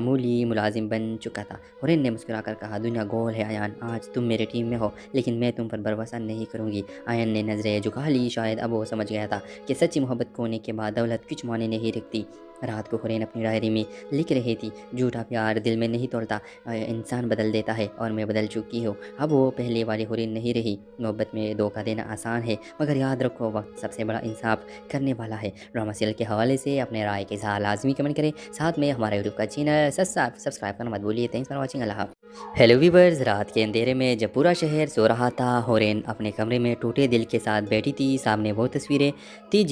معمولی ملازم بن چکا تھا۔ ہورین نے مسکرا کر کہا دنیا گول ہے ایان، آج تم میرے ٹیم میں ہو لیکن میں تم پر بھروسہ نہیں کروں گی۔ ایان نے نظریں جھکا لی، شاید اب وہ سمجھ گیا تھا کہ سچی محبت کھونے کے بعد دولت کچھ معنی نہیں رکھتی۔ رات کو ہورین اپنی ڈائری میں لکھ رہی تھی، جھوٹا پیار دل میں نہیں توڑتا، انسان بدل دیتا ہے اور میں بدل چکی ہوں۔ اب وہ پہلے والی ہورین نہیں رہی۔ محبت میں دھوکہ دینا آسان ہے مگر یاد رکھو وقت سب سے بڑا انصاف کرنے والا ہے۔ ڈرامہ سیریل کے حوالے سے اپنے رائے کے ساتھ لازمی کمنٹ کریں، ساتھ میں ہمارے یوٹیوب کا چینل سبسکرائب کرنا مت بھولیے۔ تھینکس فار واچنگ، اللہ حافظ۔ ہیلو ویورز، رات کے اندھیرے میں جب پورا شہر سو رہا تھا، ہورین اپنے کمرے میں ٹوٹے دل کے ساتھ بیٹھی تھی۔ سامنے وہ تصویریں تھی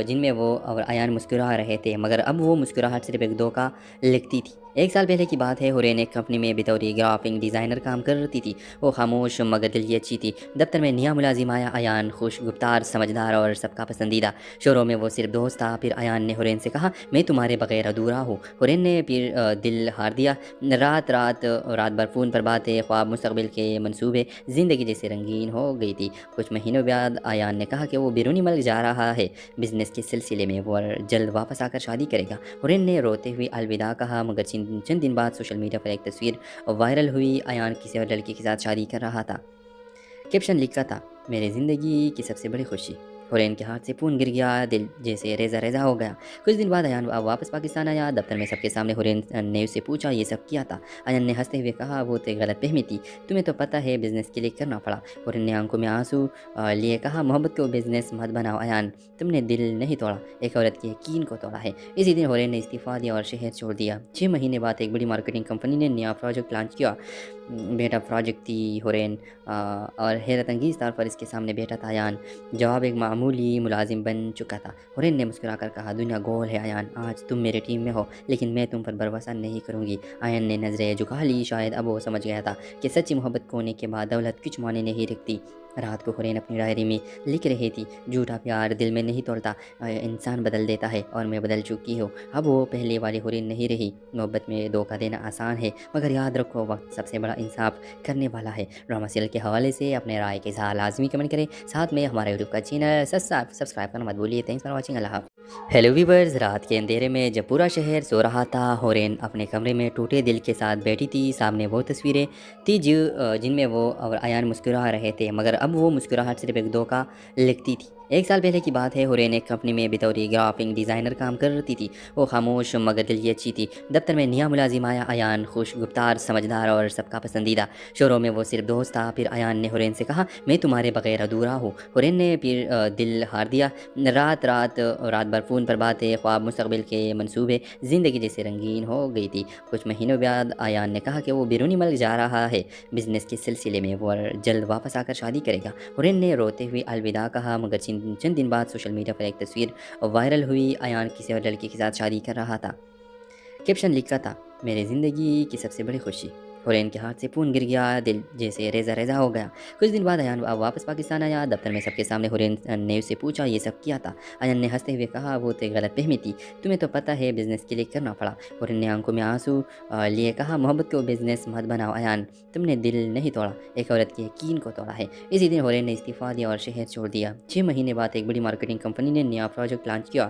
جن میں وہ اور ایان مسکرا رہے تھے، مگر اب وہ مسکراہٹ صرف ایک دھوکہ لگتی تھی۔ ایک سال پہلے کی بات ہے، ہورین ایک کمپنی میں بطور گرافک ڈیزائنر کام کرتی تھی۔ وہ خاموش مگر دل کی اچھی تھی۔ دفتر میں نیا ملازم آیا، ایان خوش گفتار، سمجھدار اور سب کا پسندیدہ۔ شروع میں وہ صرف دوست تھا، پھر ایان نے ہورین سے کہا میں تمہارے بغیر ادھورا ہوں۔ ہورین نے پھر دل ہار دیا۔ رات بھر فون پر باتیں، خواب، مستقبل کے منصوبے، زندگی جیسے رنگین ہو گئی تھی۔ کچھ مہینوں بعد ایان نے کہا کہ وہ بیرونی ملک جا رہا ہے بزنس کے سلسلے میں، وہ جلد واپس آ کر شادی کرے گا۔ ہورین نے روتے ہوئے الوداع کہا، مگر چند دن بعد سوشل میڈیا پر ایک تصویر وائرل ہوئی۔ ایان کسی اور لڑکی کے ساتھ شادی کر رہا تھا۔ کیپشن لکھا تھا، میری زندگی کی سب سے بڑی خوشی۔ ہورین کے ہاتھ سے فون گر گیا، دل جیسے ریزہ ہو گیا۔ کچھ دن بعد ایان واپس پاکستان آیا۔ دفتر میں سب کے سامنے ہورین نے اس سے پوچھا یہ سب کیا تھا؟ ایان نے ہنستے ہوئے کہا وہ تو غلط فہمی تھی، تمہیں تو پتہ ہے بزنس کے لیے کرنا پڑا۔ ہورین نے آنکھوں میں آنسو لیے کہا محبت کو بزنس مت بناؤ ایان، تم نے دل نہیں توڑا، ایک عورت کے یقین کو توڑا ہے۔ اسی دن ہورین نے استعفیٰ دیا اور شہر چھوڑ دیا۔ 6 مہینے بعد ایک بڑی مارکیٹنگ کمپنی نے نیا پروجیکٹ لانچ کیا۔ بیٹا پروجیکٹ تھی ہورین اور حیرت انگیز طور پر اس کے سامنے بیٹھا تھا ایان۔ جواب ایک معمولی ملازم بن چکا تھا۔ ہورین نے مسکرا کر کہا دنیا گول ہے ایان، آج تم میرے ٹیم میں ہو لیکن میں تم پر بھروسہ نہیں کروں گی۔ ایان نے نظریں جھکا لی، شاید اب وہ سمجھ گیا تھا کہ سچی محبت کھونے کے بعد دولت کچھ معنی نہیں رکھتی۔ رات کو ہورین اپنی ڈائری میں لکھ رہی تھی، جھوٹا پیار دل میں نہیں توڑتا، انسان بدل دیتا ہے اور میں بدل چکی ہوں۔ اب وہ پہلے والی ہورین نہیں رہی۔ محبت میں دھوکہ دینا آسان ہے مگر یاد رکھو وقت سب سے بڑا انصاف کرنے والا ہے۔ ڈرامہ سیریل کے حوالے سے اپنے رائے کے ساتھ لازمی کمنٹ کریں، ساتھ میں ہمارے یوٹیوب کا چینل سبسکرائب کرنا مت بھولیے۔ تھینکس فار واچنگ، اللہ حافظ۔ ہیلو ویورز، رات کے اندھیرے میں جب پورا شہر سو رہا تھا، ہورین اپنے کمرے میں ٹوٹے دل کے ساتھ بیٹھی تھی۔ سامنے وہ تصویریں تھی جن میں وہ اور ایان مسکرا رہے تھے، مگر اب وہ مسکراہٹ صرف ایک دھوکہ لگتی تھی۔ ایک سال پہلے کی بات ہے، ہورین ایک کمپنی میں بطور گرافک ڈیزائنر کام کرتی تھی۔ وہ خاموش مگر دل کی اچھی تھی۔ دفتر میں نیا ملازم آیا، ایان خوش گفتار، سمجھدار اور سب کا پسندیدہ۔ شروع میں وہ صرف دوست تھا، پھر ایان نے ہورین سے کہا میں تمہارے بغیر ادھورا ہوں۔ ہورین نے پھر دل ہار دیا۔ رات بھر فون پر باتیں، خواب، مستقبل کے منصوبے، زندگی جیسے رنگین ہو گئی تھی۔ کچھ مہینوں بعد ایان نے کہا کہ وہ بیرونی ملک جا رہا ہے بزنس کے سلسلے میں، وہ جلد واپس آ کر شادی کرے گا۔ ہورین نے روتے ہوئے الوداع کہا، مگر چند دن بعد سوشل میڈیا پر ایک تصویر وائرل ہوئی۔ ایان کسی اور لڑکی کے ساتھ شادی کر رہا تھا۔ کیپشن لکھا تھا، میری زندگی کی سب سے بڑی خوشی۔ ہورین کے ہاتھ سے فون گر گیا، دل جیسے ریزہ ہو گیا۔ کچھ دن بعد ایان واپس پاکستان آیا۔ دفتر میں سب کے سامنے ہورین نے اس سے پوچھا یہ سب کیا تھا؟ ایان نے ہنستے ہوئے کہا وہ تو غلط فہمی تھی، تمہیں تو پتہ ہے بزنس کے لیے کرنا پڑا۔ ہورین نے آنکھوں میں آنسو لیے کہا محبت کو بزنس مت بناؤ ایان، تم نے دل نہیں توڑا، ایک عورت کے یقین کو توڑا ہے۔ اسی دن ہورین نے استعفیٰ دیا اور شہر چھوڑ دیا۔ 6 مہینے بعد ایک بڑی مارکیٹنگ کمپنی نے نیا پروجیکٹ لانچ کیا۔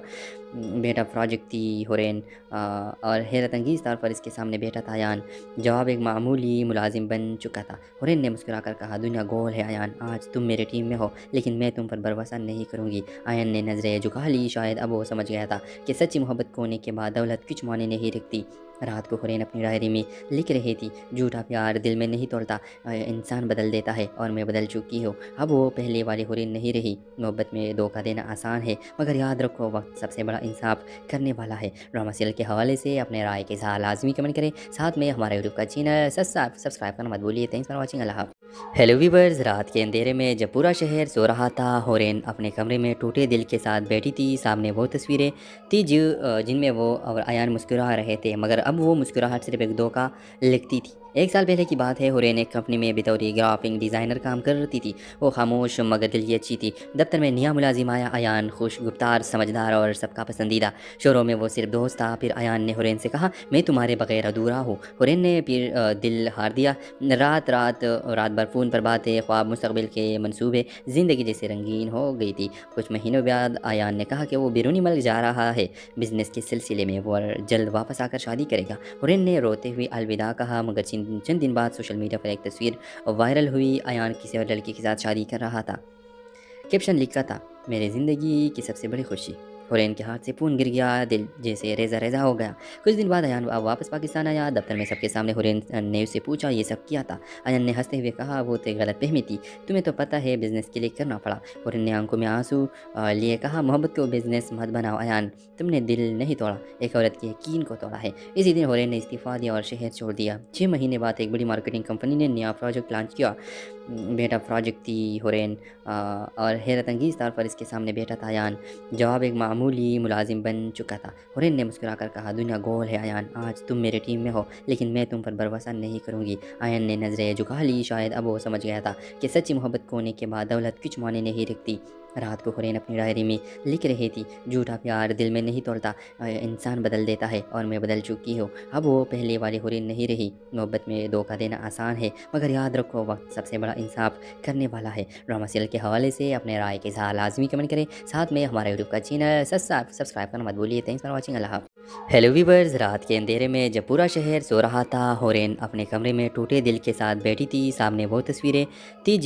بیٹا پروجیکٹ تھی ہورین اور حیرت انگیز طور پر اس کے سامنے بیٹھا تھا ایان۔ جواب ایک معمولی ملازم بن چکا تھا۔ ہورین نے مسکرا کر کہا دنیا گول ہے ایان، آج تم میرے ٹیم میں ہو لیکن میں تم پر بھروسہ نہیں کروں گی۔ ایان نے نظریں جھکا لی، شاید اب وہ سمجھ گیا تھا کہ سچی محبت کھونے کے بعد دولت کچھ معنی نہیں رکھتی۔ رات کو ہورین اپنی ڈائری میں لکھ رہی تھی، جھوٹا پیار دل میں نہیں توڑتا، انسان بدل دیتا ہے اور میں بدل چکی ہوں۔ اب وہ پہلے والی ہورین نہیں رہی۔ محبت میں دھوکہ دینا آسان ہے مگر یاد رکھو وقت سب سے بڑا انصاف کرنے والا ہے۔ ڈرامہ سیریل کے حوالے سے اپنے رائے کے ساتھ لازمی کمنٹ کریں، ساتھ میں ہمارے یوٹیوب کا چینل سبسکرائب کرنا مت بھولیے۔ تھینکس فار واچنگ، اللہ حافظ۔ ہیلو ویورز، رات کے اندھیرے میں جب پورا شہر سو رہا تھا، ہورین اپنے کمرے میں ٹوٹے دل کے ساتھ بیٹھی تھی۔ سامنے وہ تصویریں تھی جن میں وہ اور ایان مسکرا رہے تھے، مگر اب وہ مسکراہٹ صرف ایک دھوکہ لگتی تھی۔ ایک سال پہلے کی بات ہے، ہورین ایک کمپنی میں بطور گرافک ڈیزائنر کام کرتی تھی۔ وہ خاموش مگر دل اچھی تھی۔ دفتر میں نیا ملازم آیا، ایان خوش گفتار، سمجھدار اور سب کا پسندیدہ۔ شروع میں وہ صرف دوست تھا، پھر ایان نے ہورین سے کہا میں تمہارے بغیر ادھورا ہوں۔ ہورین نے پھر دل ہار دیا۔ رات بھر فون پر باتیں، خواب، مستقبل کے منصوبے، زندگی جیسے رنگین ہو گئی تھی۔ کچھ مہینوں بعد ایان نے کہا کہ وہ بیرونی ملک جا رہا ہے بزنس کے سلسلے میں، وہ جلد واپس آ کر شادی کرے گا۔ ہورین نے روتے ہوئے الوداع کہا، مگر چند دن بعد سوشل میڈیا پر ایک تصویر وائرل ہوئی۔ ایان کسی اور لڑکی کے ساتھ شادی کر رہا تھا۔ کیپشن لکھا تھا، میری زندگی کی سب سے بڑی خوشی۔ ہورین کے ہاتھ سے فون گر گیا، دل جیسے ریزہ ریزہ ہو گیا۔ کچھ دن بعد ایان واپس پاکستان آیا۔ دفتر میں سب کے سامنے ہورین نے اسے پوچھا یہ سب کیا تھا۔ ایان نے ہنستے ہوئے کہا وہ تو غلط فہمی تھی، تمہیں تو پتہ ہے بزنس کے لیے کرنا پڑا۔ ہورین نے آنکھوں میں آنسو لیے کہا محبت کو بزنس مت بناؤ ایان، تم نے دل نہیں توڑا، ایک عورت کے یقین کو توڑا ہے۔ اسی دن ہورین نے استعفیٰ دیا اور شہر چھوڑ دیا۔ 6 مہینے بعد ایک بڑی مارکیٹنگ کمپنی نے نیا پروجیکٹ لانچ کیا۔ بیٹا پروجیکٹ تھی ہورین اور حیرت انگیز طور پر اس کے سامنے بیٹا تھا ایان۔ جواب ایک معمولی ملازم بن چکا تھا۔ ہورین نے مسکرا کر کہا دنیا گول ہے ایان، آج تم میرے ٹیم میں ہو لیکن میں تم پر بھروسہ نہیں کروں گی۔ ایان نے نظریں جھکا لی، شاید اب وہ سمجھ گیا تھا کہ سچی محبت کھونے کے بعد دولت کچھ معنی نہیں رکھتی۔ رات کو ہورین اپنی ڈائری میں لکھ رہی تھی، جھوٹا پیار دل میں نہیں توڑتا، انسان بدل دیتا ہے اور میں بدل چکی ہوں۔ اب وہ پہلے والی ہورین نہیں رہی۔ محبت میں دھوکہ دینا آسان ہے مگر یاد رکھو وقت سب سے بڑا انصاف کرنے والا ہے۔ ڈرامہ سیریل کے حوالے سے اپنے رائے کے ساتھ لازمی کمنٹ کریں، ساتھ میں ہمارے یوٹیوب کا چینل سبسکرائب کرنا مت بھولیے۔ تھینکس فار واچنگ، اللہ حافظ۔ ہیلو ویورز، رات کے اندھیرے میں جب پورا شہر سو رہا تھا، ہورین اپنے کمرے میں ٹوٹے دل کے ساتھ بیٹھی تھی۔ سامنے وہ تصویریں تھی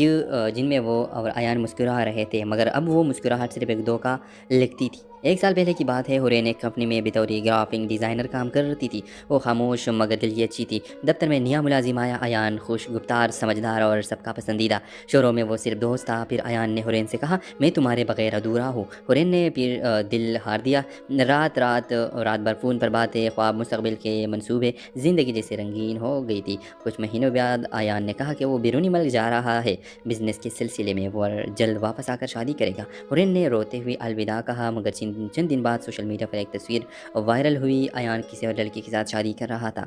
جن میں وہ اور ایان مسکرا رہے تھے، مگر اب وہ مسکراہٹ صرف ایک دھوکہ لگتی تھی۔ ایک سال پہلے کی بات ہے، ہورین ایک کمپنی میں بطور گرافک ڈیزائنر کام کرتی تھی۔ وہ خاموش مگر دل اچھی تھی۔ دفتر میں نیا ملازم آیا، ایان خوش گفتار، سمجھدار اور سب کا پسندیدہ۔ شروع میں وہ صرف دوست تھا، پھر ایان نے ہورین سے کہا میں تمہارے بغیر ادھورا ہوں۔ ہورین نے پھر دل ہار دیا۔ رات بھر فون پر باتیں، خواب، مستقبل کے منصوبے، زندگی جیسے رنگین ہو گئی تھی۔ کچھ مہینوں بعد ایان نے کہا کہ وہ بیرونی ملک جا رہا ہے بزنس کے سلسلے میں، وہ جلد واپس آ کر شادی کرے گا۔ ہورین نے روتے ہوئے الوداع کہا، مگر چند دن بعد سوشل میڈیا پر ایک تصویر وائرل ہوئی۔ ایان کسی اور لڑکی کے ساتھ شادی کر رہا تھا۔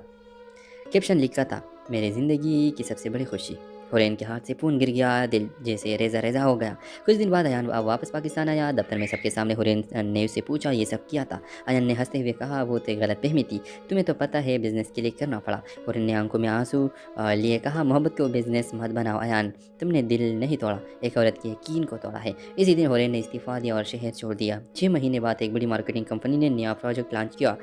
کیپشن لکھا تھا، میری زندگی کی سب سے بڑی خوشی۔ ہورین کے ہاتھ سے فون گر گیا، دل جیسے ریزہ ریزہ ہو گیا۔ کچھ دن بعد ایان واپس پاکستان آیا۔ دفتر میں سب کے سامنے ہورین نے اسے پوچھا یہ سب کیا تھا۔ ایان نے ہنستے ہوئے کہا وہ تو غلط فہمی تھی، تمہیں تو پتہ ہے بزنس کے لیے کرنا پڑا۔ ہورین نے آنکھوں میں آنسو لیے کہا محبت کو بزنس مت بناؤ ایان، تم نے دل نہیں توڑا، ایک عورت کے یقین کو توڑا ہے۔ اسی دن ہورین نے استعفیٰ دیا اور شہر چھوڑ دیا۔ 6 مہینے بعد ایک بڑی مارکیٹنگ کمپنی نے نیا پروجیکٹ لانچ کیا۔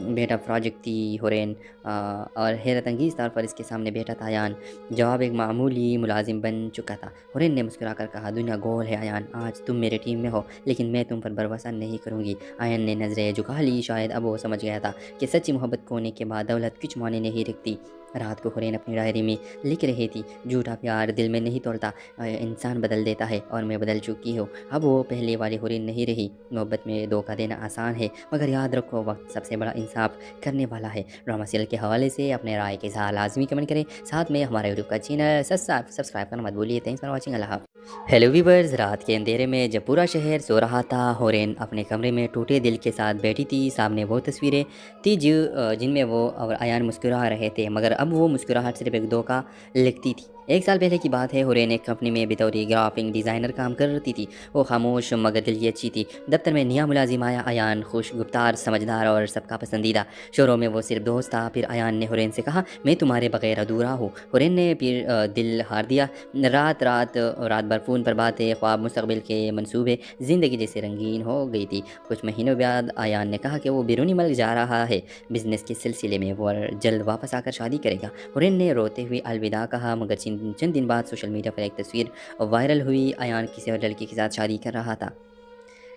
بیٹا پروجیکٹ تھی ہورین اور حیرت انگیز طور پر اس کے سامنے بیٹا تھا ایان۔ جواب ایک معمولی ملازم بن چکا تھا۔ ہورین نے مسکرا کر کہا دنیا گول ہے ایان، آج تم میرے ٹیم میں ہو لیکن میں تم پر بھروسہ نہیں کروں گی۔ ایان نے نظریں جھکا لی، شاید اب وہ سمجھ گیا تھا کہ سچی محبت کھونے کے بعد دولت کچھ معنی نہیں رکھتی۔ رات کو ہورین اپنی ڈائری میں لکھ رہی تھی، جھوٹا پیار دل میں نہیں توڑتا، انسان بدل دیتا ہے اور میں بدل چکی ہوں۔ اب وہ پہلے والی ہورین نہیں رہی۔ محبت میں دھوکہ دینا آسان ہے مگر یاد رکھو وقت سب سے بڑا انصاف کرنے والا ہے۔ ڈرامہ سیریل کے حوالے سے اپنے رائے کے ساتھ لازمی کمنٹ کریں، ساتھ میں ہمارے یوٹیوب کا چینل سبسکرائب کرنا مت بھولیے۔ تھینکس فار واچنگ، اللہ حافظ۔ ہیلو ویورز، رات کے اندھیرے میں جب پورا شہر سو رہا تھا، ہورین اپنے کمرے میں ٹوٹے دل کے ساتھ بیٹھی تھی۔ سامنے وہ تصویریں تھی جن میں وہ اور ایان مسکرا رہے تھے، مگر اب وہ مسکراہٹ صرف ایک دھوکہ لگتی تھی۔ ایک سال پہلے کی بات ہے، ہورین ایک کمپنی میں بطور گرافک ڈیزائنر کام کرتی تھی۔ وہ خاموش مگر دل اچھی تھی۔ دفتر میں نیا ملازم آیا، ایان خوش گفتار، سمجھدار اور سب کا پسندیدہ۔ شروع میں وہ صرف دوست تھا، پھر ایان نے ہورین سے کہا میں تمہارے بغیر ادھورا ہوں۔ ہورین نے پھر دل ہار دیا۔ رات بھر فون پر باتیں، خواب، مستقبل کے منصوبے، زندگی جیسے رنگین ہو گئی تھی۔ کچھ مہینوں بعد ایان نے کہا کہ وہ بیرونی ملک جا رہا ہے بزنس کے سلسلے میں، وہ جلد واپس آ کر شادی کرے گا۔ ہورین نے روتے ہوئے الوداع کہا، مگر چند دن بعد سوشل میڈیا پر ایک تصویر وائرل ہوئی۔ ایان کسی اور لڑکی کے ساتھ شادی کر رہا تھا۔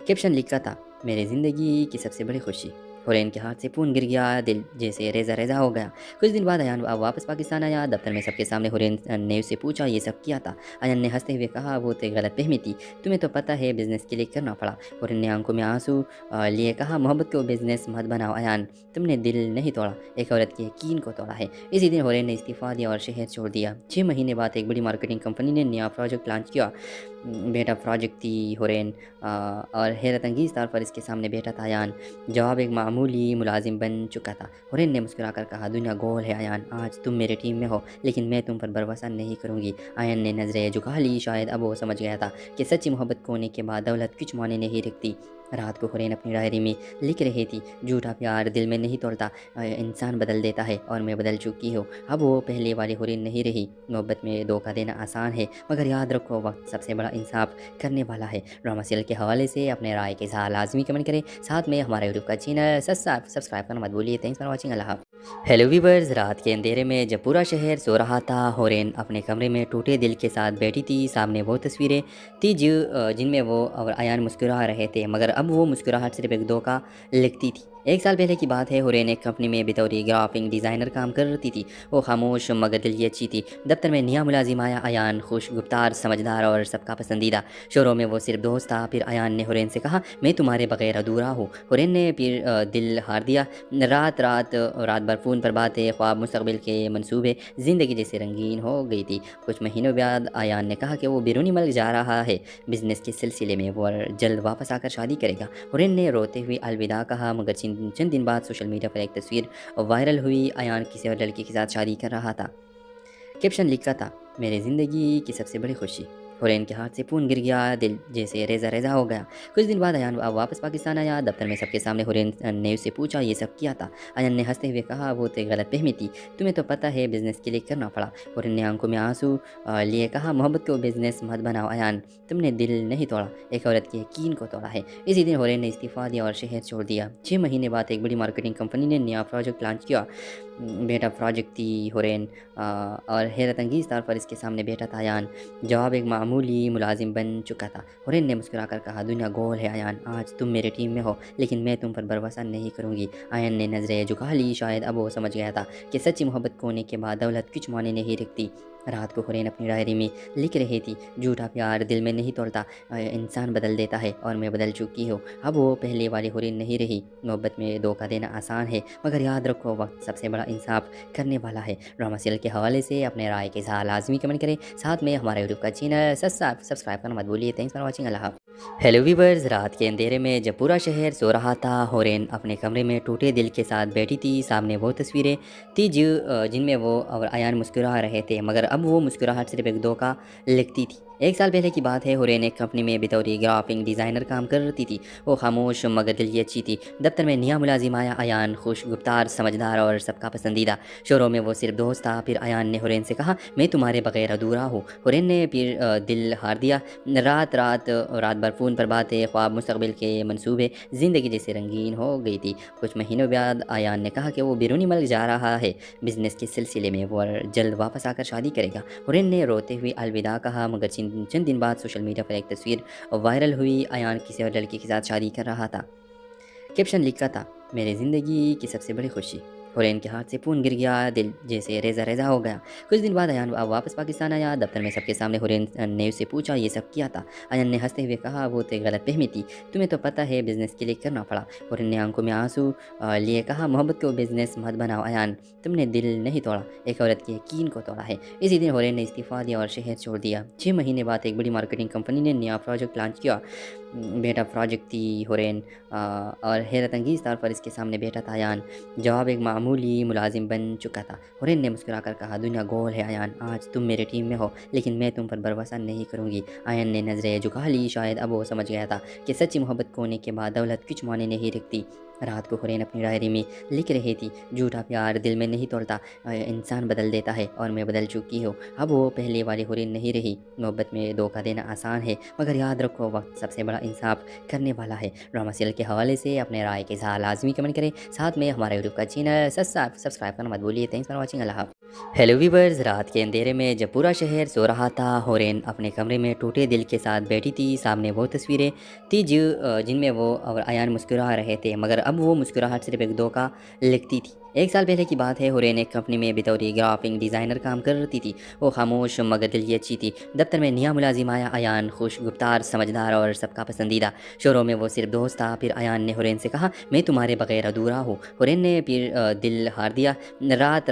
کیپشن لکھا تھا، میری زندگی کی سب سے بڑی خوشی۔ ہورین کے ہاتھ سے فون گر گیا، دل جیسے ریزہ ریزہ ہو گیا۔ کچھ دن بعد ایان واپس پاکستان آیا۔ دفتر میں سب کے سامنے ہورین نے اسے پوچھا یہ سب کیا تھا۔ ایان نے ہنستے ہوئے کہا وہ تو غلط فہمی تھی، تمہیں تو پتہ ہے بزنس کے لیے کرنا پڑا۔ ہورین نے آنکھوں میں آنسو لیے کہا محبت کو بزنس مت بناؤ ایان، تم نے دل نہیں توڑا، ایک عورت کے یقین کو توڑا ہے۔ اسی دن ہورین نے استعفیٰ دیا اور شہر چھوڑ دیا۔ 6 مہینے بعد ایک بڑی مارکیٹنگ کمپنی نے نیا پروجیکٹ لانچ کیا۔ بیٹا پروجیکٹ تھی ہورین اور حیرت انگیز طور پر اس کے سامنے بیٹا تھا ایان۔ جواب ایک معمولی معمولی ملازم بن چکا تھا۔ ہورین نے مسکرا کر کہا دنیا گول ہے ایان، آج تم میرے ٹیم میں ہو لیکن میں تم پر بھروسہ نہیں کروں گی۔ ایان نے نظریں جھکا لی، شاید اب وہ سمجھ گیا تھا کہ سچی محبت کھونے کے بعد دولت کچھ معنی نہیں رکھتی۔ رات کو ہورین اپنی ڈائری میں لکھ رہی تھی، جھوٹا پیار دل میں نہیں توڑتا، انسان بدل دیتا ہے اور میں بدل چکی ہوں۔ اب وہ پہلے والی ہورین نہیں رہی۔ محبت میں دھوکہ دینا آسان ہے مگر یاد رکھو وقت سب سے بڑا انصاف کرنے والا ہے۔ ڈرامہ سیریل کے حوالے سے اپنے رائے کے ساتھ لازمی کمنٹ کریں، ساتھ میں ہمارے یوٹیوب کا چینل سبسکرائب کرنا مت بھولیے۔ تھینکس فار واچنگ، اللہ حافظ۔ ہیلو ویورز، رات کے اندھیرے میں جب پورا شہر سو رہا تھا، ہورین اپنے کمرے میں ٹوٹے دل کے ساتھ بیٹھی تھی۔ سامنے وہ تصویریں تھی جن میں وہ اور ایان مسکرا رہے تھے مگر اب وہ مسکراہٹ صرف ایک دھوکہ لگتی تھی۔ 1 سال پہلے کی بات ہے، ہورین ایک کمپنی میں بطور گرافک ڈیزائنر کام کرتی تھی۔ وہ خاموش مگر دل کی اچھی تھی۔ دفتر میں نیا ملازم آیا، ایان خوش گفتار، سمجھدار اور سب کا پسندیدہ۔ شروع میں وہ صرف دوست تھا، پھر ایان نے ہورین سے کہا میں تمہارے بغیر ادھورا ہوں۔ ہورین نے پھر دل ہار دیا۔ رات بھر فون پر باتیں، خواب، مستقبل کے منصوبے، زندگی جیسے رنگین ہو گئی تھی۔ کچھ مہینوں بعد ایان نے کہا کہ وہ بیرونی ملک جا رہا ہے بزنس کے سلسلے میں، وہ جلد واپس آ کر شادی کرے گا۔ ہورین نے روتے ہوئے الوداع کہا مگر چند دن بعد سوشل میڈیا پر ایک تصویر وائرل ہوئی۔ ایان کسی اور لڑکی کے ساتھ شادی کر رہا تھا۔ کیپشن لکھا تھا میری زندگی کی سب سے بڑی خوشی۔ ہورین کے ہاتھ سے فون گر گیا، دل جیسے ریزہ ہو گیا۔ کچھ دن بعد ایان واپس پاکستان آیا۔ دفتر میں سب کے سامنے ہورین نے اسے پوچھا یہ سب کیا تھا؟ ایان نے ہنستے ہوئے کہا وہ تو ایک غلط فہمی تھی، تمہیں تو پتہ ہے بزنس کے لیے کرنا پڑا۔ ہورین نے آنکھوں میں آنسو لیے کہا محبت کو بزنس مت بناؤ ایان، تم نے دل نہیں توڑا، ایک عورت کے یقین کو توڑا ہے۔ اسی دن ہورین نے استعفیٰ دیا اور شہر چھوڑ دیا۔ 6 مہینے بعد ایک بڑی مارکیٹنگ کمپنی نے نیا پروجیکٹ لانچ کیا۔ بیٹا پروجیکٹ تھی ہورین اور حیرت انگیز طور پر اس کے سامنے بیٹھا تھا ایان۔ جواب ایک معمولی ملازم بن چکا تھا۔ ہورین نے مسکرا کر کہا دنیا گول ہے ایان، آج تم میرے ٹیم میں ہو لیکن میں تم پر بھروسہ نہیں کروں گی۔ ایان نے نظریں جھکا لی، شاید اب وہ سمجھ گیا تھا کہ سچی محبت کھونے کے بعد دولت کچھ معنی نہیں رکھتی۔ رات کو ہورین اپنی ڈائری میں لکھ رہی تھی، جھوٹا پیار دل میں نہیں توڑتا، انسان بدل دیتا ہے اور میں بدل چکی ہوں۔ اب وہ پہلے والی ہورین نہیں رہی۔ محبت میں دھوکہ دینا آسان ہے مگر یاد رکھو وقت سب سے بڑا انصاف کرنے والا ہے۔ ڈرامہ سیریل کے حوالے سے اپنے رائے کے ساتھ لازمی کمنٹ کریں، ساتھ میں ہمارے یوٹیوب کا چینل سبسکرائب کرنا مت بھولیے۔ تھینکس فار واچنگ، اللہ حافظ۔ ہیلو ویورز، رات کے اندھیرے میں جب پورا شہر سو رہا تھا، ہورین اپنے کمرے میں ٹوٹے دل کے ساتھ بیٹھی تھی۔ سامنے وہ تصویریں تھی جن میں وہ اور ایان مسکرا رہے تھے مگر اب وہ مسکراہٹ صرف ایک دھوکہ لگتی تھی۔ 1 سال پہلے کی بات ہے، ہورین ایک کمپنی میں بطور گرافک ڈیزائنر کام کرتی تھی۔ وہ خاموش مگر دل کی اچھی تھی۔ دفتر میں نیا ملازم آیا، ایان خوش گفتار، سمجھدار اور سب کا پسندیدہ۔ شروع میں وہ صرف دوست تھا، پھر ایان نے ہورین سے کہا میں تمہارے بغیر ادھورا ہوں۔ ہورین نے پھر دل ہار دیا۔ رات بھر فون پر باتیں، خواب، مستقبل کے منصوبے، زندگی جیسے رنگین ہو گئی تھی۔ کچھ مہینوں بعد ایان نے کہا کہ وہ بیرونی ملک جا رہا ہے بزنس کے سلسلے میں، وہ جلد واپس آ کر شادی کرے گا۔ ہورین نے روتے ہوئے الوداع کہا مگر چند دن بعد سوشل میڈیا پر ایک تصویر وائرل ہوئی۔ ایان کسی اور لڑکی کے ساتھ شادی کر رہا تھا۔ کیپشن لکھا تھا میری زندگی کی سب سے بڑی خوشی۔ ہورین کے ہاتھ سے فون گر گیا، دل جیسے ریزہ ہو گیا۔ کچھ دن بعد ایان واپس پاکستان آیا۔ دفتر میں سب کے سامنے ہورین نے اسے پوچھا یہ سب کیا تھا؟ ایان نے ہنستے ہوئے کہا وہ تو ایک غلط فہمی تھی، تمہیں تو پتہ ہے بزنس کے لیے کرنا پڑا۔ ہورین نے آنکھوں میں آنسو لیے کہا محبت کو بزنس مت بناؤ ایان، تم نے دل نہیں توڑا، ایک عورت کے یقین کو توڑا ہے۔ اسی دن ہورین نے استعفیٰ دیا اور شہر چھوڑ دیا۔ 6 مہینے بعد ایک بڑی مارکیٹنگ کمپنی نے نیا پروجیکٹ لانچ کیا۔ بیٹا پروجیکٹ تھی ہورین اور حیرت انگیز طور پر اس کے سامنے بیٹھا تھا ایان۔ جواب ایک معمولی ملازم بن چکا تھا۔ ہورین نے مسکرا کر کہا دنیا گول ہے ایان، آج تم میرے ٹیم میں ہو لیکن میں تم پر بھروسہ نہیں کروں گی۔ ایان نے نظریں جھکا لی، شاید اب وہ سمجھ گیا تھا کہ سچی محبت کھونے کے بعد دولت کچھ معنی نہیں رکھتی۔ رات کو ہورین اپنی ڈائری میں لکھ رہی تھی، جھوٹا پیار دل میں نہیں توڑتا، انسان بدل دیتا ہے اور میں بدل چکی ہوں۔ اب وہ پہلے والی ہورین نہیں رہی۔ محبت میں دھوکہ دینا آسان ہے مگر یاد رکھو وقت سب سے بڑا انصاف کرنے والا ہے۔ ڈرامہ سیریل کے حوالے سے اپنے رائے کے ساتھ لازمی کمنٹ کریں، ساتھ میں ہمارے یوٹیوب کا چینل سبسکرائب کرنا مت بھولیے۔ تھینکس فار واچنگ، اللہ حافظ۔ ہیلو ویورز، رات کے اندھیرے میں جب پورا شہر سو رہا تھا، ہورین اپنے کمرے میں ٹوٹے دل کے ساتھ بیٹھی تھی۔ سامنے وہ تصویریں تھی جن میں وہ اور ایان مسکرا رہے تھے مگر اب وہ مسکراہٹ صرف ایک دھوکہ لگتی تھی۔ 1 سال پہلے کی بات ہے، ہورین ایک کمپنی میں بطور گرافک ڈیزائنر کام کرتی تھی۔ وہ خاموش مگر دل کی اچھی تھی۔ دفتر میں نیا ملازم آیا، ایان خوش گفتار، سمجھدار اور سب کا پسندیدہ۔ شروع میں وہ صرف دوست تھا، پھر ایان نے ہورین سے کہا میں تمہارے بغیر ادھورا ہوں۔ ہورین نے پھر دل ہار دیا۔ رات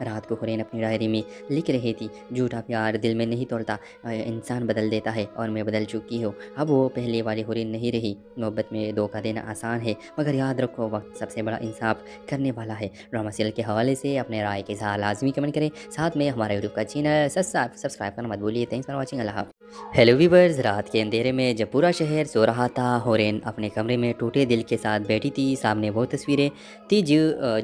رات کو حورین اپنی ڈائری میں لکھ رہی تھی، جھوٹا پیار دل میں نہیں توڑتا، انسان بدل دیتا ہے اور میں بدل چکی ہوں۔ اب وہ پہلے والی حورین نہیں رہی۔ محبت میں دھوکہ دینا آسان ہے، مگر یاد رکھو وقت سب سے بڑا انصاف کرنے والا ہے۔ ڈرامہ سیریل کے حوالے سے اپنے رائے کے ساتھ لازمی کمنٹ کریں، ساتھ میں ہمارا یوٹیوب کا چینل سبسکرائب کرنا مت بھولیے۔ تھینکس فار واچنگ، اللہ حافظ۔ ہیلو ویورز، رات کے اندھیرے میں جب پورا شہر سو رہا تھا، حورین اپنے کمرے میں ٹوٹے دل کے ساتھ بیٹھی تھی۔ سامنے وہ تصویریں تھی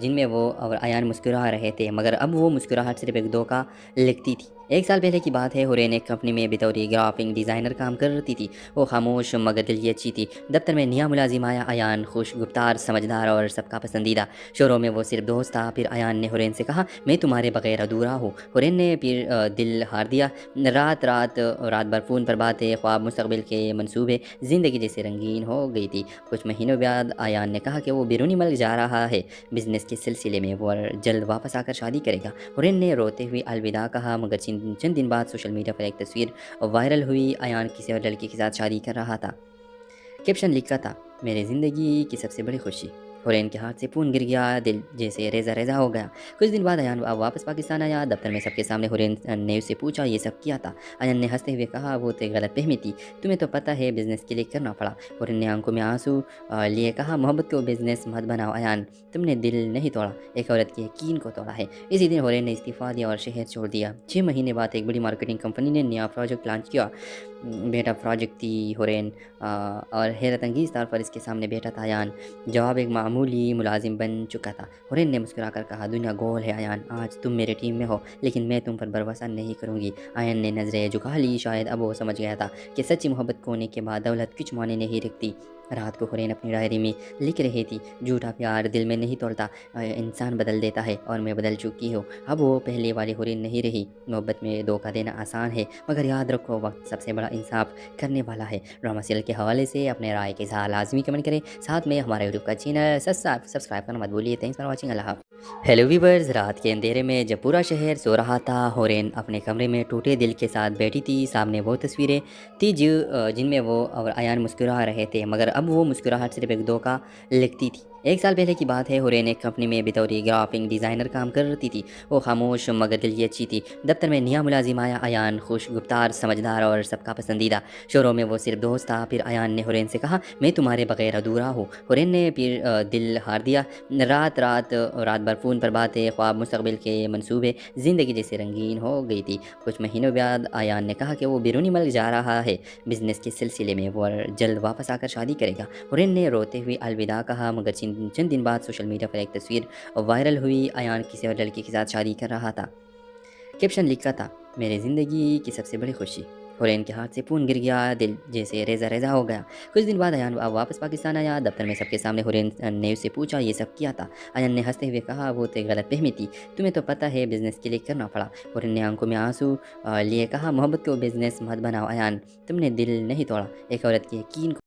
جن میں وہ اور ایان مسکرا رہے تھے، مگر اب وہ مسکراہٹ صرف ایک دھوکہ لگتی تھی۔ 1 سال پہلے کی بات ہے، حورین ایک کمپنی میں بطور گرافک ڈیزائنر کام کرتی تھی۔ وہ خاموش مگر دل کی اچھی تھی۔ دفتر میں نیا ملازم آیا، ایان خوش گفتار، سمجھدار اور سب کا پسندیدہ۔ شروع میں وہ صرف دوست تھا، پھر ایان نے حورین سے کہا میں تمہارے بغیر ادھورا ہوں۔ حورین نے پھر دل ہار دیا۔ رات بھر فون پر باتیں، خواب، مستقبل کے منصوبے، زندگی جیسے رنگین ہو گئی تھی۔ کچھ مہینوں بعد ایان نے کہا کہ وہ بیرونی ملک جا رہا ہے بزنس کے سلسلے میں، وہ جلد واپس آ کر شادی کرے گا۔ حورین نے روتے ہوئے الوداع کہا، مگر چند دن بعد سوشل میڈیا پر ایک تصویر وائرل ہوئی۔ ایان کسی اور لڑکی کے ساتھ شادی کر رہا تھا۔ کیپشن لکھا تھا، میری زندگی کی سب سے بڑی خوشی۔ حورین کے ہاتھ سے فون گر گیا، دل جیسے ریزہ ہو گیا۔ کچھ دن بعد ایان واپس پاکستان آیا۔ دفتر میں سب کے سامنے حورین نے اسے پوچھا یہ سب کیا تھا؟ ایان نے ہنستے ہوئے کہا وہ تو ایک غلط فہمی تھی، تمہیں تو پتہ ہے بزنس کے لیے کرنا پڑا۔ حورین نے آنکھوں میں آنسو لیے کہا محبت کو بزنس مت بناؤ ایان، تم نے دل نہیں توڑا، ایک عورت کے یقین کو توڑا ہے۔ اسی دن حورین نے استعفیٰ دیا اور شہر چھوڑ دیا۔ 6 مہینے بعد ایک بڑی مارکیٹنگ کمپنی نے نیا پروجیکٹ لانچ کیا۔ بیٹا پروجیکٹ تھی حورین اور حیرت انگیز طور پر اس کے سامنے بیٹھا تھا ایان۔ جواب ایک معمولی ملازم بن چکا تھا۔ حورین نے مسکرا کر کہا دنیا گول ہے ایان، آج تم میرے ٹیم میں ہو لیکن میں تم پر بھروسہ نہیں کروں گی۔ ایان نے نظریں جھکا لی، شاید اب وہ سمجھ گیا تھا کہ سچی محبت کھونے کے بعد دولت کچھ معنی نہیں رکھتی۔ رات کو حورین اپنی ڈائری میں لکھ رہی تھی، جھوٹا پیار دل میں نہیں توڑتا، انسان بدل دیتا ہے اور میں بدل چکی ہوں۔ اب وہ پہلے والی حورین نہیں رہی۔ محبت میں دھوکہ دینا آسان ہے، مگر یاد رکھو وقت سب سے بڑا انصاف کرنے والا ہے۔ ڈرامہ سیریل کے حوالے سے اپنے رائے کے ساتھ لازمی کمنٹ کریں، ساتھ میں ہمارا یوٹیوب کا چینل سبسکرائب کرنا مت بھولیے۔ تھینکس فار واچنگ، اللہ حافظ۔ ہیلو ویورز، رات کے اندھیرے میں جب پورا شہر سو رہا تھا، حورین اپنے کمرے میں ٹوٹے دل کے ساتھ بیٹھی تھی۔ سامنے وہ تصویریں تھی جن میں وہ اور ایان مسکرا رہے تھے، مگر اب وہ مسکراہٹ صرف ایک دھوکہ لگتی تھی۔ 1 سال پہلے کی بات ہے، حورین ایک کمپنی میں بطور گرافک ڈیزائنر کام کرتی تھی۔ وہ خاموش مگر دل کی اچھی تھی۔ دفتر میں نیا ملازم آیا، ایان خوش گفتار، سمجھدار اور سب کا پسندیدہ۔ شروع میں وہ صرف دوست تھا، پھر ایان نے حورین سے کہا میں تمہارے بغیر ادھورا ہوں۔ حورین نے پھر دل ہار دیا۔ رات بھر فون پر باتیں، خواب، مستقبل کے منصوبے، زندگی جیسے رنگین ہو گئی تھی۔ کچھ مہینوں بعد ایان نے کہا کہ وہ بیرونی ملک جا رہا ہے بزنس کے سلسلے میں، وہ جلد واپس آ کر شادی کرے گا۔ حورین نے روتے ہوئے الوداع کہا، مگر چند دن بعد سوشل میڈیا پر ایک تصویر وائرل ہوئی۔ ایان کسی اور لڑکی کے ساتھ شادی کر رہا تھا۔ کیپشن لکھا تھا، میری زندگی کی سب سے بڑی خوشی۔ حورین کے ہاتھ سے فون گر گیا، دل جیسے ریزہ ہو گیا۔ کچھ دن بعد ایان واپس پاکستان آیا۔ دفتر میں سب کے سامنے حورین نے اسے پوچھا یہ سب کیا تھا؟ ایان نے ہنستے ہوئے کہا وہ تو ایک غلط فہمی تھی، تمہیں تو پتہ ہے بزنس کے لیے کرنا پڑا۔ حورین نے آنکھوں میں آنسو لیے کہا محبت کو بزنس مت بناؤ ایان، تم نے دل نہیں توڑا، ایک عورت کے یقین کو